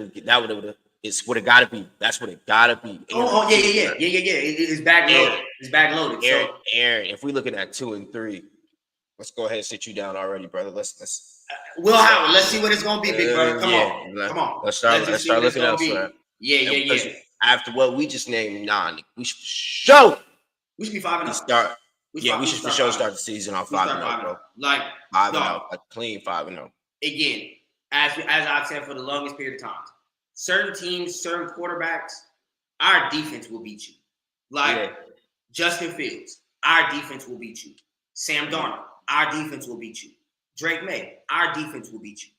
it's what it gotta be. That's what it gotta be. Yeah. It's backloaded. It's backloaded. Aaron, if we looking at 2 and 3, let's go ahead and sit you down already, brother. Let's Howard, let's see what it's gonna be, big brother. Come on. Let's start looking elsewhere. Yeah. After what we just named, we should be 5-0. We should for sure start the season off 5-0, bro. Like 5-0, like clean 5-0. Again, as I've said for the longest period of time, certain teams, certain quarterbacks, our defense will beat you. Like Justin Fields, our defense will beat you. Sam Darnold, our defense will beat you. Drake May, our defense will beat you.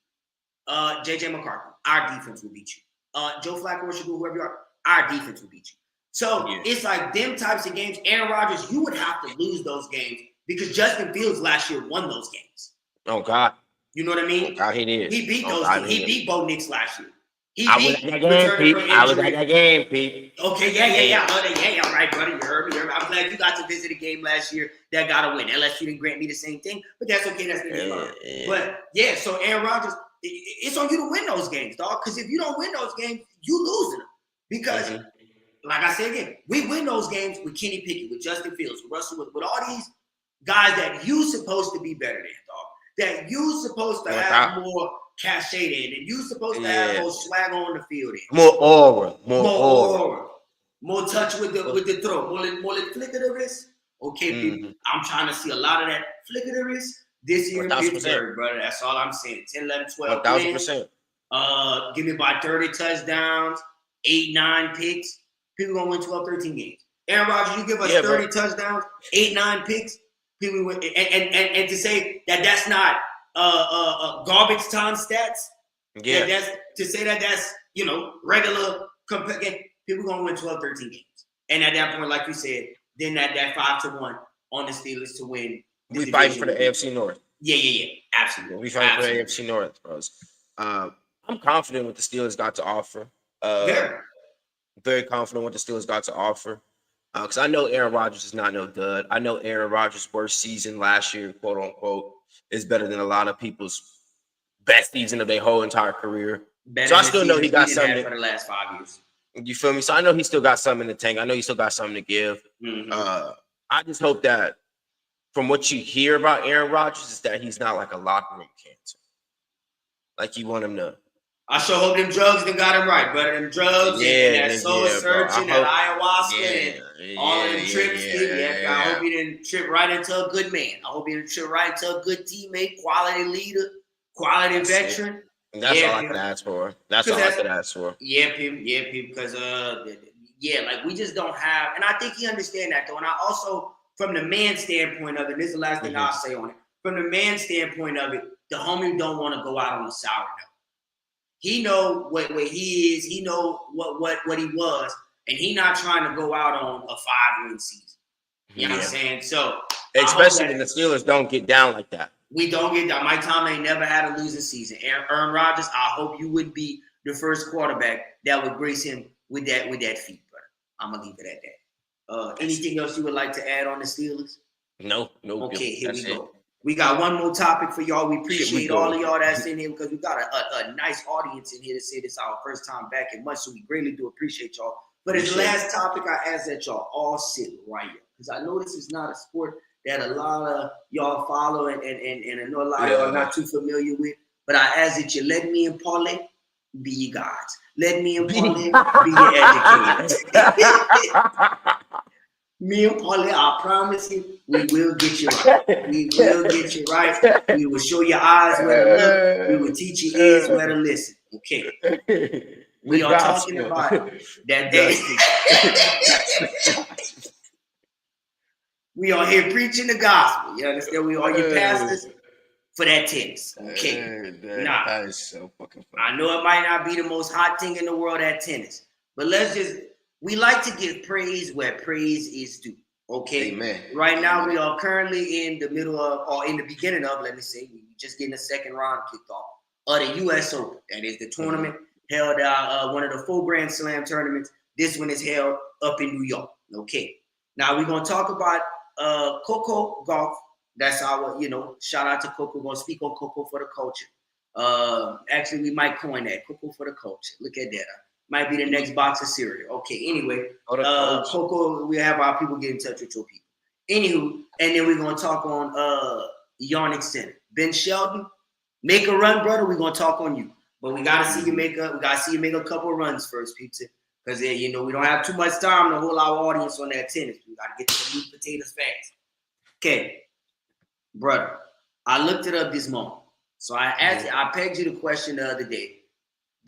JJ McCarthy, our defense will beat you. Joe Flacco, whoever you are, our defense will beat you. So it's like them types of games. Aaron Rodgers, you would have to lose those games because Justin Fields last year won those games. Oh God. You know what I mean? Oh, God, he did. He beat those. He beat Bo Nix last year. I was at that game, Pete. Okay, yeah. All right, buddy. You heard me. I'm glad you got to visit a game last year that got a win. LSU didn't grant me the same thing, but that's okay. That's the game. But yeah, so Aaron Rodgers, it's on you to win those games, dog. Because if you don't win those games, you losing them. Because, like I said again, we win those games with Kenny Pickett, with Justin Fields, with Russell, with all these guys that you supposed to be better than, dog. That you supposed to have more cachet in, and you supposed to have more swag on the field in. More aura. More touch with the throw. More flick of the wrist. Okay, people, I'm trying to see a lot of that flick of the wrist this year in Pittsburgh, brother. That's all I'm saying. 10, 11, 12 1,000%. Give me about 30 touchdowns, 8, 9 picks. People gonna win 12, 13 games. Aaron Rodgers, you give us 30 touchdowns, 8, 9 picks. People win, and to say that that's not garbage time stats. Yeah, that's to say that's regular. People gonna win 12, 13 games, and at that point, like you said, then that 5-1 on the Steelers to win. We fighting for the AFC North. Yeah, absolutely. We fighting for the AFC North, bros. I'm confident what the Steelers got to offer. Very confident what the Steelers got to offer. Because I know Aaron Rodgers is not no dud. I know Aaron Rodgers' worst season last year, quote unquote, is better than a lot of people's best season of their whole entire career. So I still know he got something for the last 5 years. You feel me? So I know he still got something in the tank. I know he still got something to give. I just hope that from what you hear about Aaron Rodgers is that he's not like a locker room cancer. Like you want him to I sure hope them drugs done got him right, brother. Them drugs and that soul searching, that ayahuasca, and all of them trips. I hope he didn't trip right into a good man. I hope he didn't trip right into a good teammate, quality leader, quality veteran. That's all I can ask for. That's all I can ask for. Yeah, people, because like we just don't have, and I think he understand that though. And I also, from the man standpoint of it, this is the last thing I'll say on it. From the man standpoint of it, the homie don't want to go out on a sour note. He know what he is. He know what he was, and he not trying to go out on a 5-win season. You know what I'm saying? So especially when the Steelers don't get down like that. We don't get down. Mike Tomlin ain't never had a losing season. Aaron Rodgers, I hope you would be the first quarterback that would grace him with that feat, brother. I'm gonna leave it at that. Anything else you would like to add on the Steelers? No. Okay, here we go. We got one more topic for y'all. We appreciate all of y'all that's in here because we got a nice audience in here to say this our first time back in months, so we greatly do appreciate y'all. But as the last topic, I ask that y'all all sit right here because I know this is not a sport that a lot of y'all follow and I know a lot of y'all are not too familiar with. But I ask that you let me and Pauline be your guides. Let me and Pauline be your educators. Me and Pauline, I promise you, we will get you right. We will get you right. We will show your eyes where to look. We will teach your ears where to listen. Okay. We are talking about that day. We are here preaching the gospel. You understand? We are your pastors for that tennis. Okay. That is so fucking funny. I know it might not be the most hot thing in the world at tennis, but we like to give praise where praise is due. Okay. Amen. Right now, we are currently in the middle of, or in the beginning of, let me say, we just getting the second round kicked off of the U.S. Open. That is the tournament held one of the 4 Grand Slam tournaments. This one is held up in New York. Okay. Now we're gonna talk about Coco Golf. That's our, shout out to Coco. We're gonna speak on Coco for the culture. Actually, we might coin that Coco for the culture. Look at that. Might be the next box of cereal. Okay. Anyway, Coco, we have our people get in touch with your people. Anywho, and then we're gonna talk on Yannick Center. Ben Sheldon, make a run, brother. We're gonna talk on you, but we gotta see you make a couple of runs first, pizza. Because we don't have too much time to hold our audience on that tennis. We got to get to the meat potatoes fast. Okay, brother, I looked it up this morning. So I pegged you the question the other day.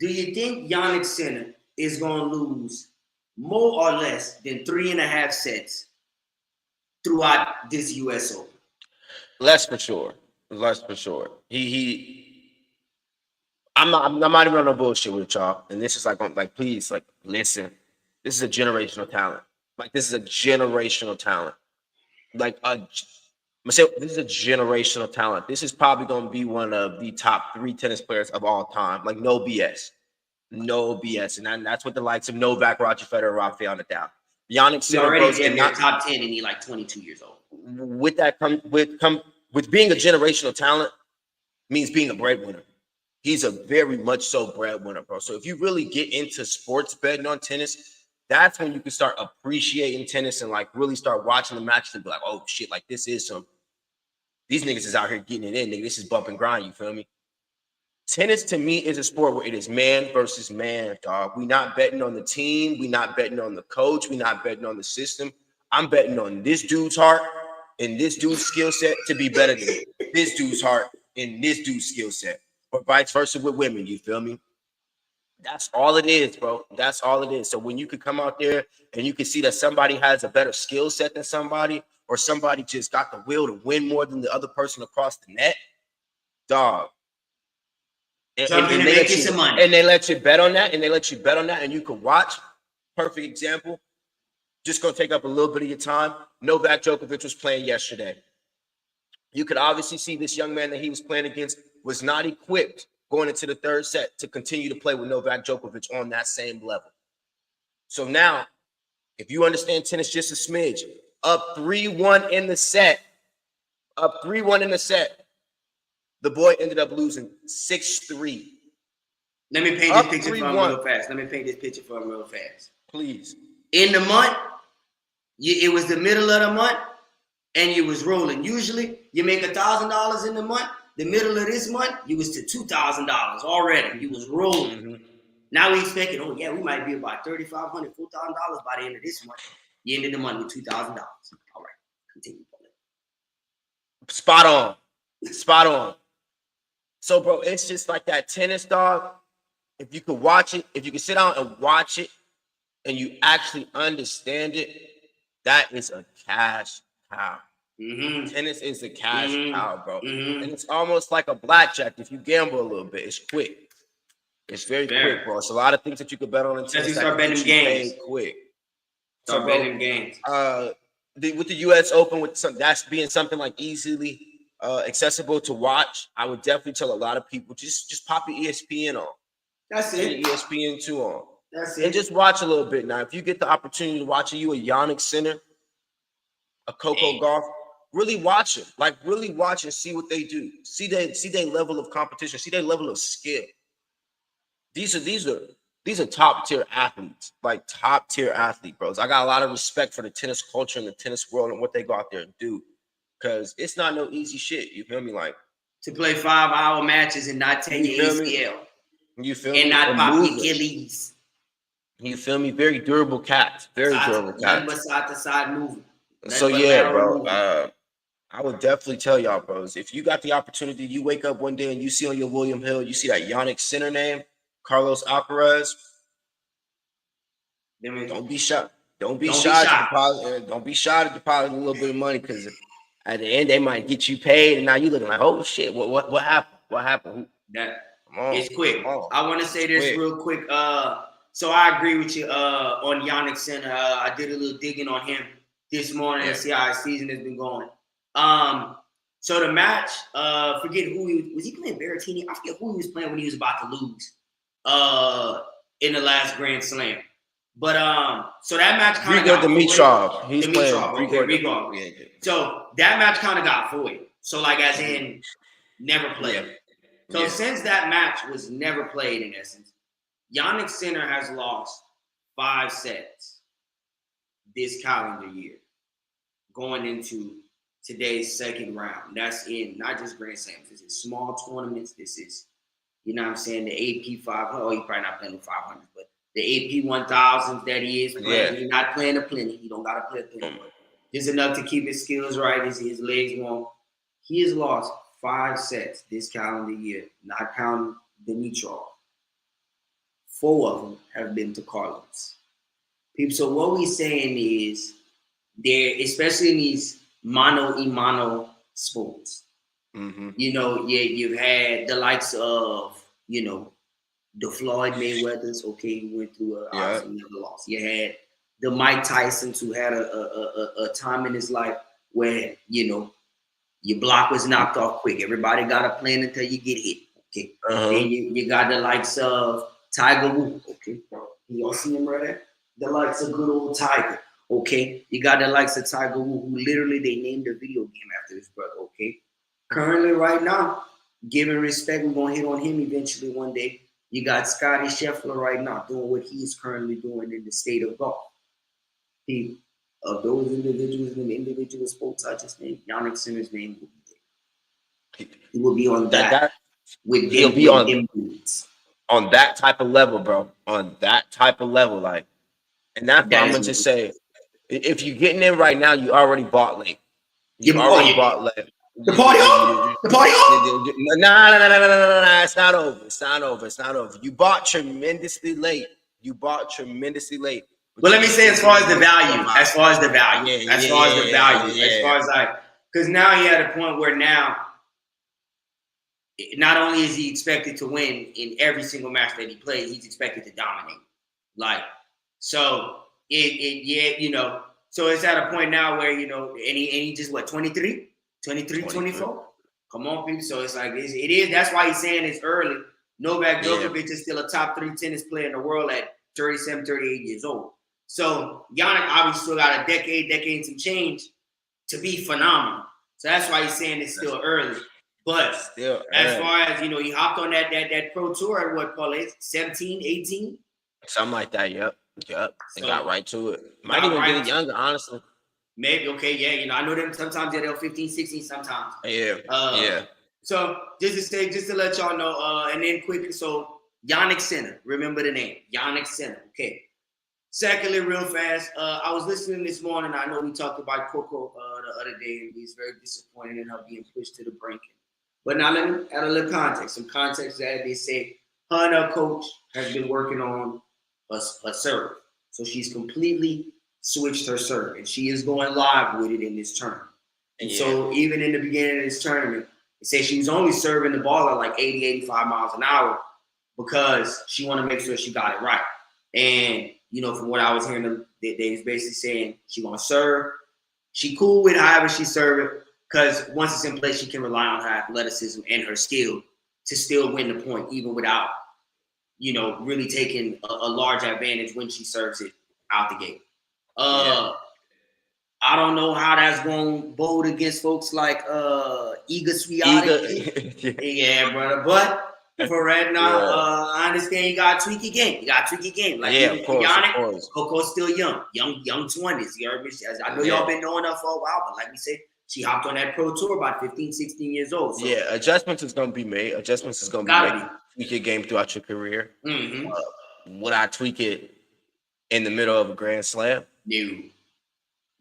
Do you think Yannick Sinner is going to lose more or less than 3.5 sets throughout this U.S. Open? Less for sure. I'm not even on no bullshit with y'all. And this is please, listen. This is a generational talent. This is a generational talent. This is a generational talent. This is probably going to be one of the top 3 tennis players of all time. No BS. No BS. And that's what the likes of Novak, Roger Federer, Rafael Nadal. Yannick Sinner already in top 10 and he's 22 years old. With that with being a generational talent means being a breadwinner. He's a very much so breadwinner, bro. So if you really get into sports betting on tennis, that's when you can start appreciating tennis and really start watching the matches and be like, oh shit, this is these niggas is out here getting it in, nigga. This is bump and grind, you feel me? Tennis to me is a sport where it is man versus man, dog. We not betting on the team. We not betting on the coach. We not betting on the system. I'm betting on this dude's heart and this dude's skill set to be better than this dude's heart and this dude's skill set. Or vice versa with women, you feel me? That's all it is, bro. That's all it is. So when you could come out there and you can see that somebody has a better skill set than somebody, or somebody just got the will to win more than the other person across the net, dog. And they let you bet on that, and you can watch. Perfect example. Just gonna take up a little bit of your time. Novak Djokovic was playing yesterday. You could obviously see this young man that he was playing against was not equipped going into the 3rd set to continue to play with Novak Djokovic on that same level. So now, if you understand tennis just a smidge, up 3-1 in the set, the boy ended up losing 6-3. Let me paint this picture for him real fast. Please. In the month, it was the middle of the month, and you was rolling. Usually, you make $1,000 in the month, the middle of this month, you was to $2,000 already. You was rolling. Mm-hmm. Now we expecting, we might be about $3,500, $4,000 by the end of this month. You ended the month with $2,000. All right, continue. Spot on. So, bro, it's just like that tennis, dog. If you could watch it, if you could sit down and watch it, and you actually understand it, that is a cash cow. Mm-hmm. Tennis is a cash cow, bro. Mm-hmm. And it's almost like a blackjack. If you gamble a little bit, it's quick. It's very quick, bro. It's a lot of things that you could bet on in tennis. You start betting games quick. Start betting games. With the U.S. Open, that's being something like easily accessible to watch, I would definitely tell a lot of people just pop your ESPN on. That's it. And ESPN2 on. That's it. And just watch a little bit. Now, if you get the opportunity to watch a Yannick Sinner, a Coco Golf, really watch it. Like, really watch and see what they do. See their level of competition. See their level of skill. These are top tier athletes, like top tier athlete, bros. I got a lot of respect for the tennis culture and the tennis world and what they go out there and do, because it's not no easy shit. You feel me? Like, to play 5-hour matches and not take your ACL. You feel me? And not pop your Achilles. You feel me? Very durable cats. Very durable cats. Nothing but side to side moving. So yeah, bro. I would definitely tell y'all, bros, if you got the opportunity, you wake up one day and you see on your William Hill, you see that Yannick Sinner name, Carlos Alcaraz. Don't be shy. Don't be shy to deposit. Don't be shy to deposit a little bit of money, because at the end they might get you paid, and now you looking like, oh shit, what happened? What happened? It's quick. I want to say this real quick. So I agree with you on Yannick Sinner. I did a little digging on him this morning to see how his season has been going. So the match, forget who was he playing Berrettini? I forget who he was playing when he was about to lose in the last Grand Slam. But so that match kind of got Dimitrov. He's playing Grigor. So that match kind of got void. So like as in never played. So since that match was never played, in essence, Yannick Sinner has lost 5 sets this calendar year, going into today's second round. That's in not just Grand Slams. This is small tournaments. This is, you know what I'm saying, the AP 500. Oh, he's probably not playing the 500s, but the AP 1000s that he is playing. He's not playing a plenty. He don't got to play a plenty. Just enough to keep his skills right, his legs warm. He has lost 5 sets this calendar year, not counting Dimitrov. 4 of them have been to Carlos. People, so what we're saying is, there, especially in these mano-a-mano sports, you know, you've had the likes of, you know, the Floyd Mayweathers. Okay, he went through obviously never lost. You had the Mike Tysons, who had a time in his life where, you know, your block was knocked off quick. Everybody got a plan until you get hit. Okay. Then you got the likes of Tiger Woods. Okay. You all see him right there? The likes of good old Tiger. Okay. You got the likes of Tiger Woods, who literally they named a video game after his brother. Okay. Currently, right now, giving respect, we're going to hit on him eventually one day. You got Scotty Scheffler right now doing what he's currently doing in the state of golf. Of those individuals in the individual sports I just named, Yannick Sinner's name will be there. He will be on that. He'll be on that type of level, bro. On that type of level, like, and that's what I'm gonna just say. If you're getting in right now, you already bought late. You already bought late. The party on? The party on? No. It's not over. It's not over. It's not over. You bought tremendously late. But let me say, as far as the value, as far as like, because now he at a point where now, not only is he expected to win in every single match that he plays, he's expected to dominate. Like, so you know, so it's at a point now where, you know, and he just 23, 24. Come on, people. So it's like, it is. That's why he's saying it's early. Novak Djokovic is still a top 3 tennis player in the world at 37, 38 years old. So Yannick obviously still got a decade and some change to be phenomenal. So that's why he's saying it's still early. But as far as, you know, he hopped on that pro tour at what, Paul, 17, 18? Something like that, yep. And got right to it. Might even get it younger, honestly. Maybe, okay, yeah. You know, I know them sometimes they're 15, 16 sometimes. So just to let y'all know, and then quickly, so Yannick Sinner, remember the name, Yannick Sinner. Okay. Secondly, real fast, I was listening this morning. I know we talked about Coco the other day, and he's very disappointed in her being pushed to the brink. But now let me add a little context. Some context that they say her and her coach has been working on a serve. So she's completely switched her serve, and she is going live with it in this tournament. And so even in the beginning of this tournament, they say she was only serving the ball at like 80, 85 miles an hour because she wanted to make sure she got it right. And, you know, from what I was hearing, they was basically saying she going to serve. She cool with however she serve it because once it's in place, she can rely on her athleticism and her skill to still win the point, even without, you know, really taking a large advantage when she serves it out the gate. I don't know how that's going to bode against folks like Iga Swiatek. Yeah, brother. But for right now, I understand you got to tweak your game. Like, of course. Coco's still young 20s. You heard me? I know y'all been knowing her for a while, but like we said, she hopped on that pro tour about 15, 16 years old. So. Yeah, adjustments is going to be made. Adjustments is going to be made. Tweak your game throughout your career. Mm-hmm. Would I tweak it in the middle of a Grand Slam? No.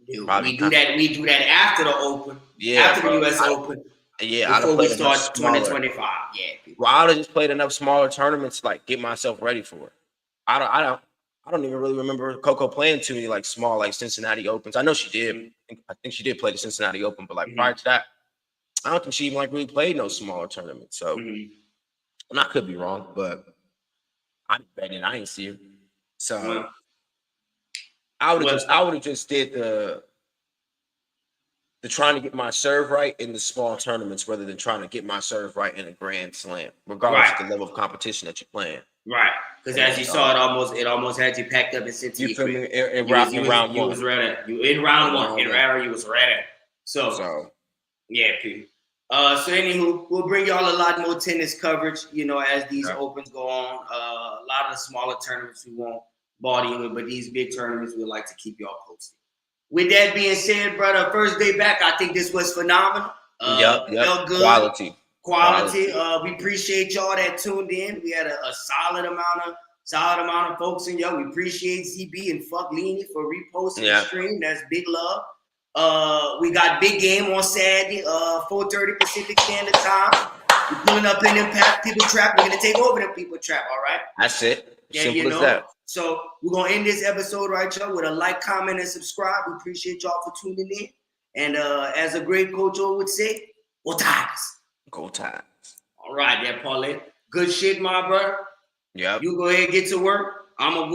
We do that after the Open. After the US Open. Yeah, before we start 2025. Yeah. Well, I would have just played enough smaller tournaments to like get myself ready for it. I don't even really remember Coco playing too many like small like Cincinnati Opens. I know she did. Mm-hmm. I think she did play the Cincinnati Open, but like prior to that, I don't think she even like really played no smaller tournaments. So and I could be wrong, but I'm betting I ain't see her. So I would have just did the trying to get my serve right in the small tournaments rather than trying to get my serve right in a Grand Slam, regardless of the level of competition that you're playing. Right, because as you saw, it almost had you packed up and sent to you. You feel me? In round one, you was ready. You in round one. In round, you was ready. So yeah, P. So anywho, we'll bring y'all a lot more tennis coverage. You know, as these opens go on, a lot of the smaller tournaments we won't body in with, but these big tournaments we like to keep y'all posted. With that being said, brother, first day back, I think this was phenomenal. Felt good. Quality. We appreciate y'all that tuned in. We had a solid amount of folks in y'all. We appreciate ZB and Fuck Leany for reposting the stream. That's big love. We got big game on Saturday, 4:30 Pacific Standard Time. We're pulling up in them people trap. We're gonna take over them people trap. All right. That's it. Yeah, Simple as that. So we're gonna end this episode right, y'all, with a like, comment, and subscribe. We appreciate y'all for tuning in. And as a great coach would say, go Tigers. Go Tigers. All right, there, Paulette. Good shit, my brother. Yep. You go ahead and get to work. I'm a